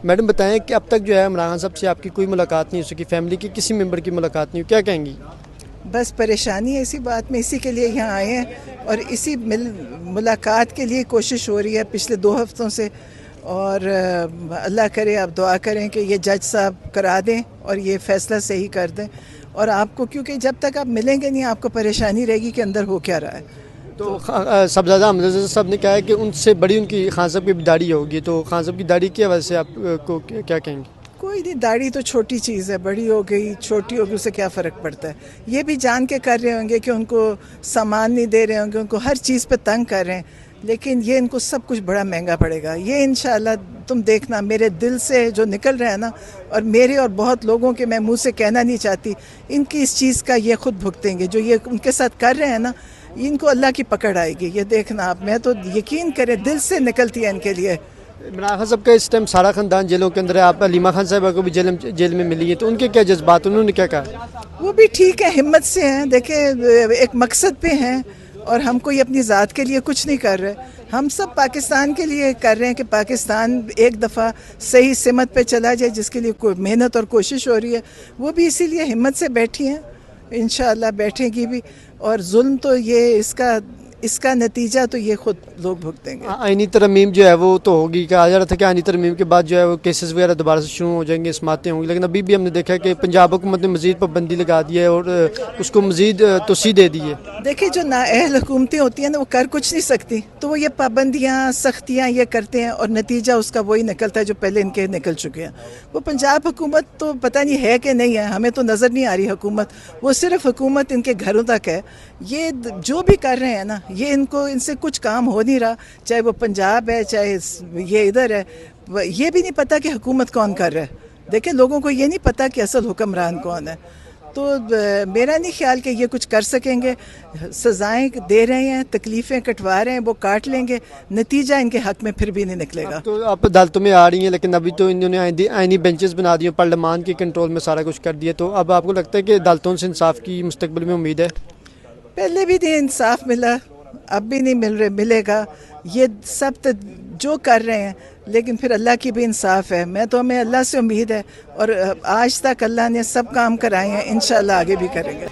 Madam بتائیں کہ اب تک جو ہے عمران خان صاحب سے آپ کی کوئی ملاقات نہیں ہو سکی، فیملی کی کسی ممبر کی ملاقات نہیں ہوئی، کیا کہیں گی؟ بس پریشانی ہے اسی بات میں، اسی کے لیے یہاں آئے ہیں اور اسی ملاقات کے لیے کوشش ہو رہی ہے پچھلے 2 ہفتوں سے، اور اللہ کرے آپ دعا کریں کہ یہ جج صاحب کرا دیں اور یہ فیصلہ صحیح کر دیں، اور آپ کو کیونکہ جب تک آپ ملیں گے نہیں آپ کو پریشانی رہے گی کہ اندر ہو کیا رہا ہے۔ تو صاحبزادہ حمزہ رضا صاحب نے کہا ہے کہ ان سے بڑی ان کی خان صاحب کی داڑھی ہوگی، تو خان صاحب کی داڑھی کی وجہ سے آپ کو کیا کہیں گے؟ کوئی نہیں، داڑھی تو چھوٹی چیز ہے، بڑی ہو گئی چھوٹی ہو گئی اس سے کیا فرق پڑتا ہے۔ یہ بھی جان کے کر رہے ہوں گے کہ ان کو سامان نہیں دے رہے ہوں گے، ان کو ہر چیز پہ تنگ کر رہے ہیں، لیکن یہ ان کو سب کچھ بڑا مہنگا پڑے گا۔ یہ انشاءاللہ تم دیکھنا، میرے دل سے جو نکل رہا ہے نا، اور میرے اور بہت لوگوں کے میں منہ سے کہنا نہیں چاہتی، ان کی اس چیز کا یہ خود بھگتیں گے، جو یہ ان کے ساتھ کر رہے ہیں نا، ان کو اللہ کی پکڑ آئے گی۔ یہ دیکھنا آپ، میں تو یقین کرے دل سے نکلتی ہے ان کے لیے۔ عمران خان صاحب کا اس ٹائم سارا خاندان جیلوں کے اندر ہے، آپ علیمہ خان صاحبہ کو بھی جیل میں ملی ہے، تو ان کے کیا جذبات، انہوں نے کیا کہا؟ وہ بھی ٹھیک ہے، ہمت سے ہیں، دیکھیں ایک مقصد پہ ہیں، اور ہم کوئی اپنی ذات کے لیے کچھ نہیں کر رہے، ہم سب پاکستان کے لیے کر رہے ہیں کہ پاکستان ایک دفعہ صحیح سمت پہ چلا جائے، جس کے لیے کوئی محنت اور کوشش ہو رہی ہے، وہ بھی اسی لیے ہمت سے بیٹھی ہیں، انشاءاللہ بیٹھیں گی بھی، اور ظلم تو یہ اس کا نتیجہ تو یہ خود لوگ بھگتیں گے۔ آئینی ترمیم جو ہے وہ تو ہوگی، کہا جا رہا تھا کہ آئینی ترمیم کے بعد جو ہے وہ کیسز وغیرہ دوبارہ سے شروع ہو جائیں گے، سماعتیں ہوں گی، لیکن ابھی بھی ہم نے دیکھا کہ پنجاب حکومت نے مزید پابندی لگا دی ہے اور اس کو مزید توسیع دے دی ہے۔ دیکھیں جو نااہل حکومتیں ہوتی ہیں نا، وہ کر کچھ نہیں سکتی، تو وہ یہ پابندیاں سختیاں یہ کرتے ہیں، اور نتیجہ اس کا وہی نکلتا ہے جو پہلے ان کے نکل چکے ہیں۔ وہ پنجاب حکومت تو پتہ نہیں ہے کہ نہیں ہے، ہمیں تو نظر نہیں آ رہی حکومت، وہ صرف حکومت ان کے گھروں تک ہے۔ یہ جو بھی کر رہے ہیں نا، یہ ان سے کچھ کام ہو نہیں رہا، چاہے وہ پنجاب ہے چاہے یہ ادھر ہے، یہ بھی نہیں پتہ کہ حکومت کون کر رہا ہے۔ دیکھیں لوگوں کو یہ نہیں پتہ کہ اصل حکمران کون ہے، تو میرا نہیں خیال کہ یہ کچھ کر سکیں گے۔ سزائیں دے رہے ہیں، تکلیفیں کٹوا رہے ہیں، وہ کاٹ لیں گے، نتیجہ ان کے حق میں پھر بھی نہیں نکلے گا۔ تو آپ عدالتوں میں آ رہی ہیں، لیکن ابھی تو انہوں نے آئینی بینچز بنا دیے، پارلیمان کے کنٹرول میں سارا کچھ کر دیا، تو اب آپ کو لگتا ہے کہ عدالتوں سے انصاف کی مستقبل میں امید ہے؟ پہلے بھی نہیں انصاف ملا، اب بھی نہیں ملے گا، یہ سب جو کر رہے ہیں، لیکن پھر اللہ کی بھی انصاف ہے۔ ہمیں اللہ سے امید ہے، اور آج تک اللہ نے سب کام کرائے ہیں، انشاءاللہ آگے بھی کریں گے۔